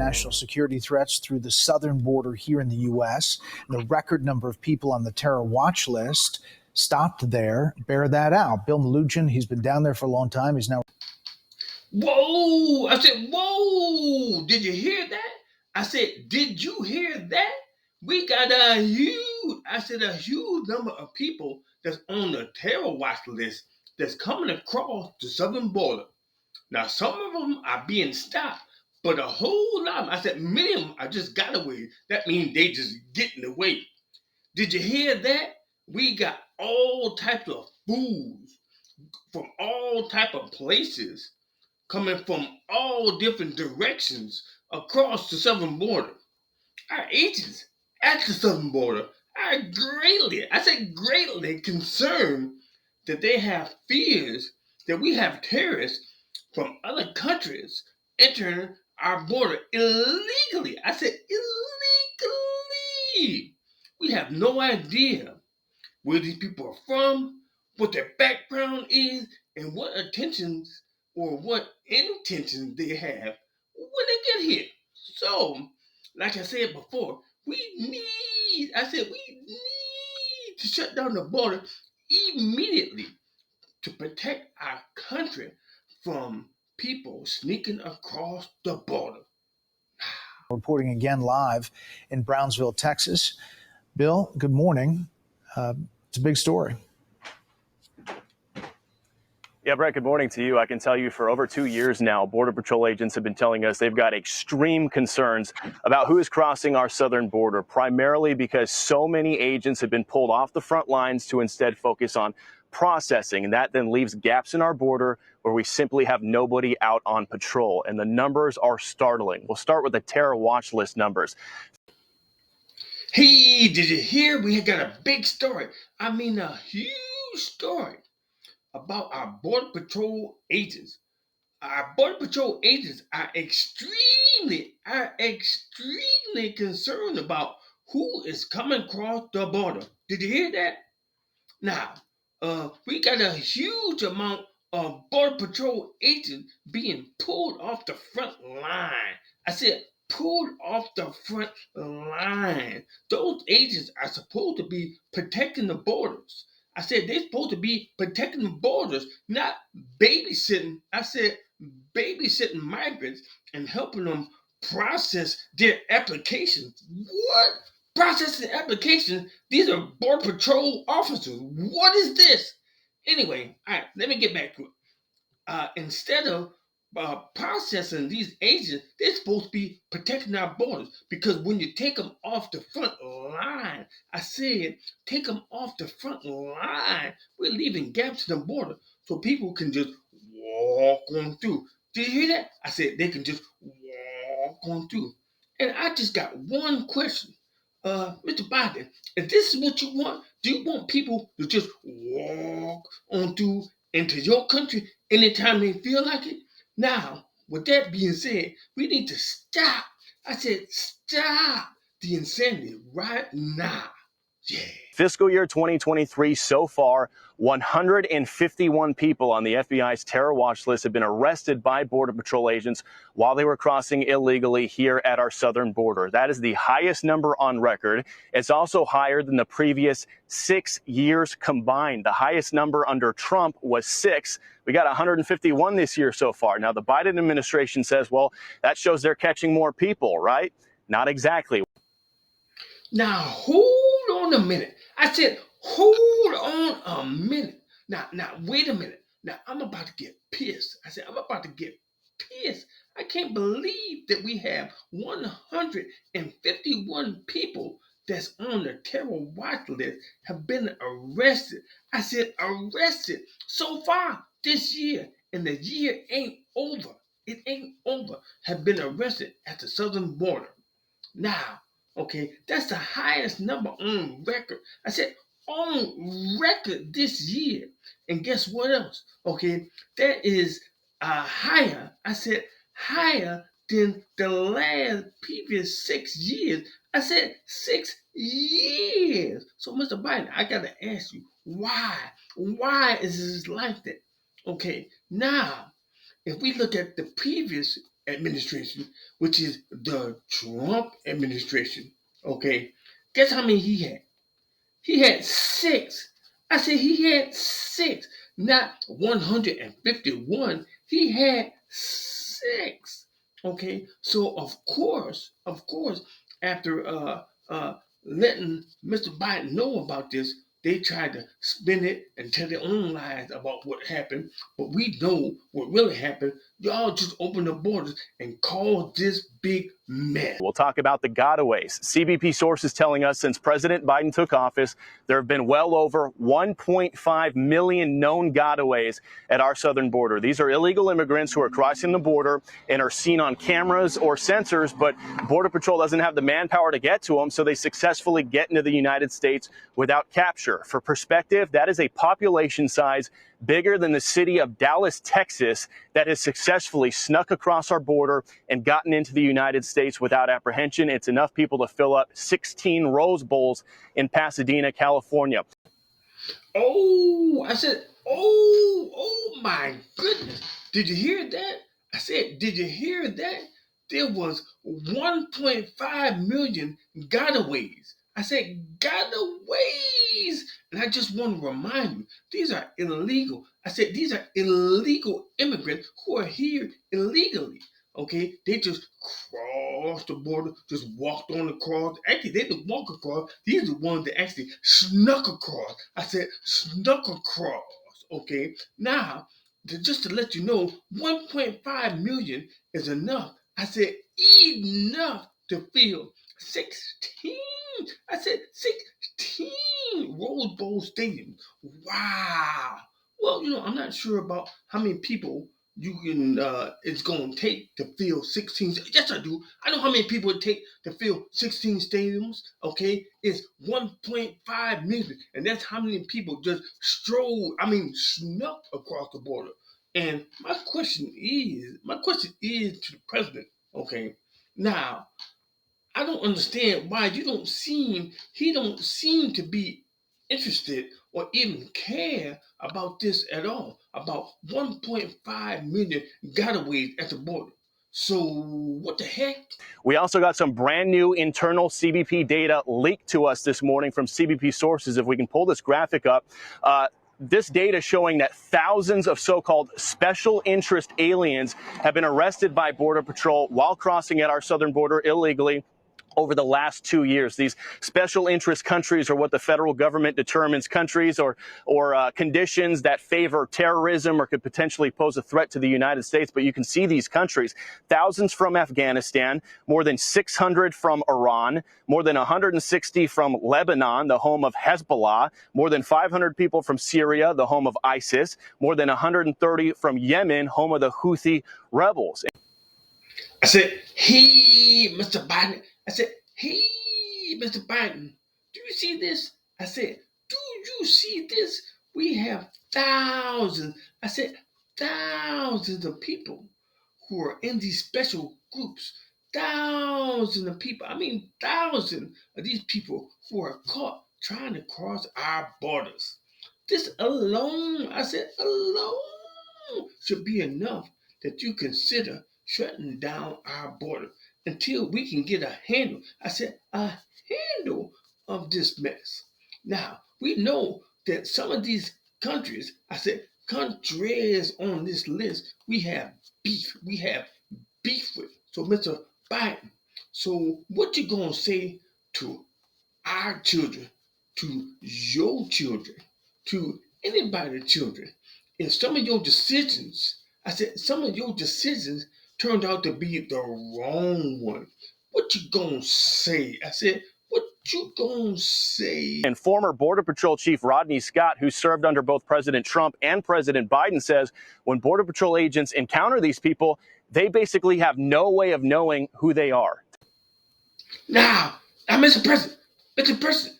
national security threats through the southern border here in the U.S. The record number of people on the terror watch list stopped there bear that out. Bill Melugin, he's been down there for a long time. He's now. Whoa! I said, whoa! Did you hear that? I said, did you hear that? We got a huge number of people that's on the terror watch list that's coming across the southern border. Now, some of them are being stopped, but a whole lot of them, I said, many of them are just got away. That means they just getting away. Did you hear that? We got all types of foods from all type of places coming from all different directions across the southern border. Our agents at the southern border are greatly concerned that they have fears that we have terrorists from other countries entering our border illegally. I said illegally. We have no idea where these people are from, what their background is, and what intentions they have when they get here. So, like I said before, we need to shut down the border immediately to protect our country from people sneaking across the border. Reporting again live in Brownsville, Texas. Bill, good morning. It's a big story. Yeah, Brett, good morning to you. I can tell you for over 2 years now, Border Patrol agents have been telling us they've got extreme concerns about who is crossing our southern border, primarily because so many agents have been pulled off the front lines to instead focus on processing. And that then leaves gaps in our border where we simply have nobody out on patrol. And the numbers are startling. We'll start with the terror watch list numbers. Hey, did you hear? We got a big story. I mean, a huge story about our Border Patrol agents. Our Border Patrol agents are extremely concerned about who is coming across the border. Did you hear that? Now, we got a huge amount of Border Patrol agents being pulled off the front line. I said pulled off the front line. Those agents are supposed to be protecting the borders. I said they're supposed to be protecting the borders, not babysitting. I said babysitting migrants and helping them process their applications. What? Processing applications? These are Border Patrol officers. What is this? Anyway, all right, let me get back to it. Instead of processing these agents, they're supposed to be protecting our borders because when you take them off the front line, I said take them off the front line, we're leaving gaps in the border so people can just walk on through. Did you hear that? I said they can just walk on through. And I just got one question. Mr. Biden, if this is what you want, do you want people to just walk on through into your country anytime they feel like it? Now, with that being said, we need to stop. I said stop the insanity right now. Yeah. Fiscal year 2023 so far, 151 people on the FBI's terror watch list have been arrested by Border Patrol agents while they were crossing illegally here at our southern border. That is the highest number on record. It's also higher than the previous 6 years combined. The highest number under Trump was 6. We got 151 this year so far. Now, the Biden administration says, well, that shows they're catching more people, right? Not exactly. Now, hold on a minute. I said, hold on a minute. Now, wait a minute. Now, I'm about to get pissed. I said, I'm about to get pissed. I can't believe that we have 151 people that's on the terror watch list have been arrested. I said, arrested so far this year, and the year ain't over. It ain't over. Have been arrested at the southern border. Now, okay, that's the highest number on record. I said on record this year. And guess what else? Okay, that is higher. I said higher than the last previous 6 years. I said 6 years. So, Mr. Biden, I got to ask you, why? Why is this like that? Okay, now, if we look at the previous administration, which is the Trump administration. Okay, guess how many he had? He had six. I said he had six, not 151. He had six. Okay, so of course, after letting Mr. Biden know about this, they tried to spin it and tell their own lies about what happened. But we know what really happened. Y'all just opened the borders and caused this big mess. We'll talk about the gotaways. CBP sources telling us since President Biden took office, there have been well over 1.5 million known gotaways at our southern border. These are illegal immigrants who are crossing the border and are seen on cameras or sensors, but Border Patrol doesn't have the manpower to get to them, so they successfully get into the United States without capture. For perspective, that is a population size bigger than the city of Dallas, Texas, that has successfully snuck across our border and gotten into the United States without apprehension. It's enough people to fill up 16 Rose Bowls in Pasadena, California. Oh, I said, oh my goodness. Did you hear that? I said, did you hear that? There was 1.5 million gotaways. I said, gotaways. And I just want to remind you, these are illegal. I said, these are illegal immigrants who are here illegally. Okay, they just crossed the border, just walked on the cross. Actually, they didn't walk across. These are the ones that actually snuck across. I said snuck across. Okay, now just to let you know, 1.5 million is enough. I said enough to fill 16. I said 16 Rose Bowl stadiums. Wow. Well, I'm not sure about how many people you can it's going to take to fill 16. Yes, I do. I know how many people it take to fill 16 stadiums. Okay, it's 1.5 million, and that's how many people just snuck across the border. And my question is to the president. Okay, now I don't understand why he don't seem to be interested or even care about this at all, about 1.5 million gotaways at the border. So what the heck? We also got some brand new internal CBP data leaked to us this morning from CBP sources. If we can pull this graphic up, this data showing that thousands of so-called special interest aliens have been arrested by Border Patrol while crossing at our southern border illegally over the last 2 years. These special interest countries are what the federal government determines countries or conditions that favor terrorism or could potentially pose a threat to the United States. But you can see these countries, thousands from Afghanistan, more than 600 from Iran, more than 160 from Lebanon, the home of Hezbollah, more than 500 people from Syria, the home of ISIS, more than 130 from Yemen, home of the Houthi rebels. I said, hey, Mr. Biden. I said, hey, Mr. Biden, do you see this? I said, do you see this? We have thousands. I said, thousands of people who are in these special groups. Thousands of people. Thousands of these people who are caught trying to cross our borders. This alone, I said, alone should be enough that you consider shutting down our border until we can get a handle. I said, a handle of this mess. Now, we know that some of these countries, I said, countries on this list, we have beef. We have beef with. So, Mr. Biden, so what you gonna say to our children, to your children, to anybody's children, if some of your decisions, I said, some of your decisions turned out to be the wrong one. What you gonna say? I said, what you gonna say? And former Border Patrol Chief Rodney Scott, who served under both President Trump and President Biden, says when Border Patrol agents encounter these people, they basically have no way of knowing who they are. Now, Mr. President,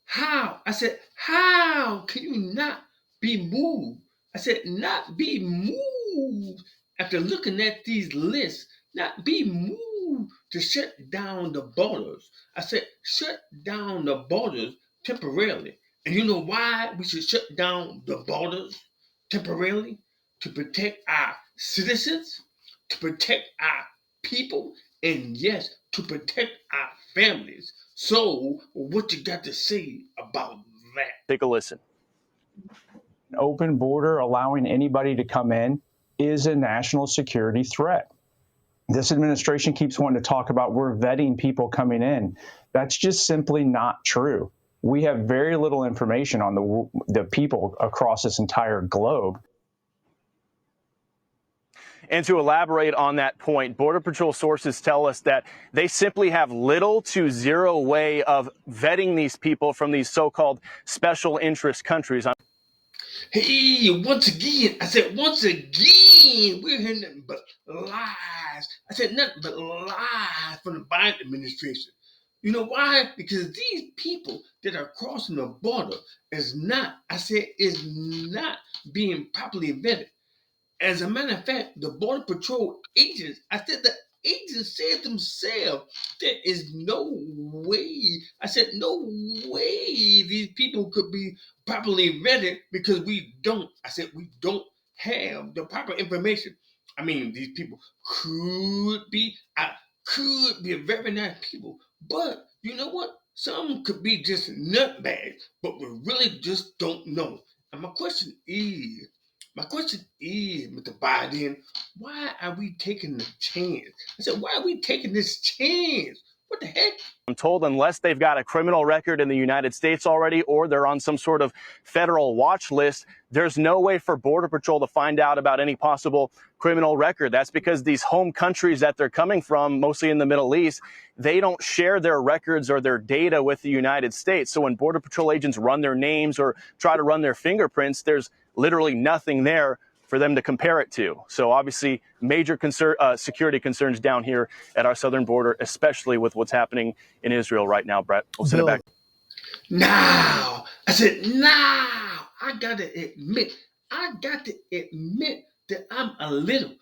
how? I said, how can you not be moved? I said, not be moved after looking at these lists, not be moved to shut down the borders. I said, shut down the borders temporarily. And you know why we should shut down the borders temporarily? To protect our citizens, to protect our people and yes, to protect our families. So, what you got to say about that? Take a listen. An open border allowing anybody to come in is a national security threat. This administration keeps wanting to talk about we're vetting people coming in. That's just simply not true. We have very little information on the people across this entire globe. And to elaborate on that point, Border Patrol sources tell us that they simply have little to zero way of vetting these people from these so-called special interest countries. Hey, once again, I said, once again, we're hearing nothing but lies. I said, nothing but lies from the Biden administration. You know why? Because these people that are crossing the border is not being properly vetted. As a matter of fact, the Border Patrol agents, I said the agents said themselves, there is no way, I said, no way these people could be properly vetted because we don't have the proper information. I mean, these people could be very nice people, but you know what? Some could be just nutbags, but we really just don't know. And my question is, Mr. Biden, why are we taking the chance? I said, why are we taking this chance? What the heck? I'm told unless they've got a criminal record in the United States already or they're on some sort of federal watch list, there's no way for Border Patrol to find out about any possible criminal record. That's because these home countries that they're coming from, mostly in the Middle East, they don't share their records or their data with the United States. So when Border Patrol agents run their names or try to run their fingerprints, there's literally nothing there for them to compare it to. So obviously major security concerns down here at our southern border, especially with what's happening in Israel right now, Brett. We'll send it back. Now, I said, now, I got to admit that I'm a little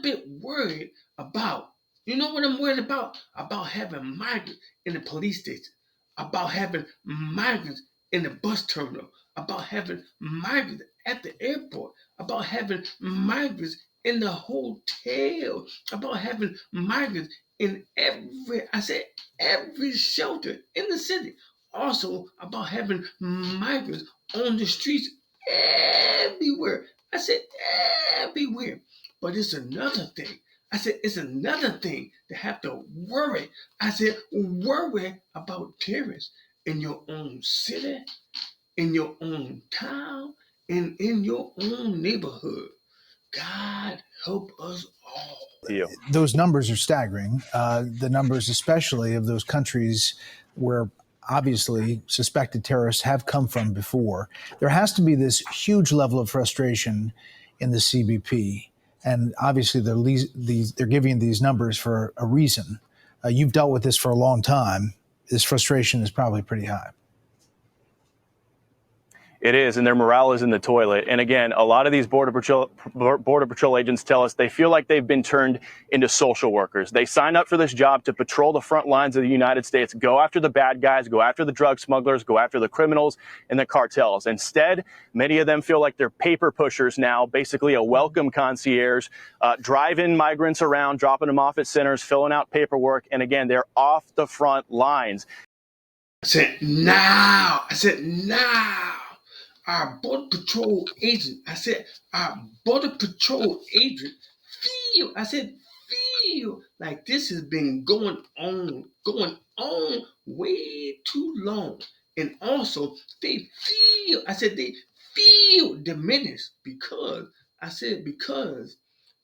bit worried about, you know what I'm worried about? About having migrants in the police station, about having migrants in the bus terminal, about having migrants at the airport, about having migrants in the hotel, about having migrants in every shelter in the city. Also about having migrants on the streets everywhere. I said everywhere. But it's another thing. I said it's another thing to have to worry. I said worry about terrorists in your own city, in your own town, and in your own neighborhood. God help us all. Those numbers are staggering. The numbers, especially of those countries where obviously suspected terrorists have come from before. There has to be this huge level of frustration in the CBP. And obviously they're giving these numbers for a reason. You've dealt with this for a long time. This frustration is probably pretty high. It is, and their morale is in the toilet. And again, a lot of these Border Patrol agents tell us they feel like they've been turned into social workers. They sign up for this job to patrol the front lines of the United States, go after the bad guys, go after the drug smugglers, go after the criminals and the cartels. Instead, many of them feel like they're paper pushers now, basically a welcome concierge, driving migrants around, dropping them off at centers, filling out paperwork. And again, they're off the front lines. I said, now. Our Border Patrol agent, feel like this has been going on way too long. And also, they feel diminished because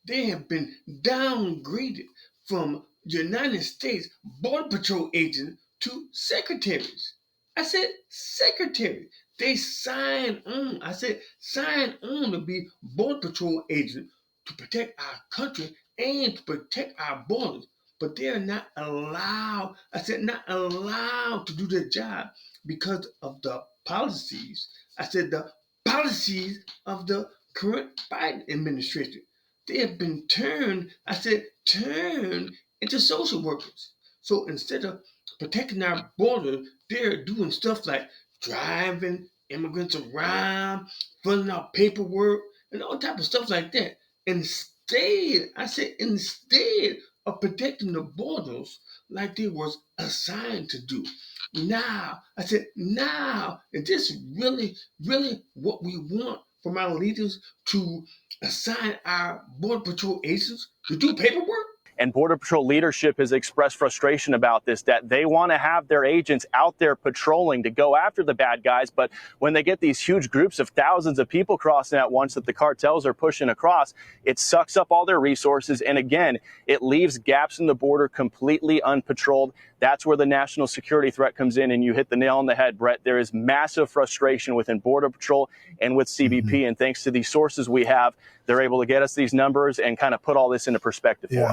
they have been downgraded from United States Border Patrol agents to secretaries. I said, secretary. They sign on. I said, sign on to be Border Patrol agents to protect our country and to protect our borders. But they're not allowed, not allowed to do their job because of the policies. I said, the policies of the current Biden administration. They have been turned into social workers. So instead of protecting our borders, they're doing stuff like driving immigrants around, filling out paperwork, and all type of stuff like that. Instead instead of protecting the borders like they was assigned to do. Now, is this really what we want from our leaders, to assign our Border Patrol agents to do paperwork? And Border Patrol leadership has expressed frustration about this, that they want to have their agents out there patrolling to go after the bad guys. But when they get these huge groups of thousands of people crossing at once that the cartels are pushing across, it sucks up all their resources. And again, it leaves gaps in the border completely unpatrolled. That's where the national security threat comes in. And you hit the nail on the head, Brett. There is massive frustration within Border Patrol and with CBP. And thanks to these sources we have, they're able to get us these numbers and kind of put all this into perspective for us.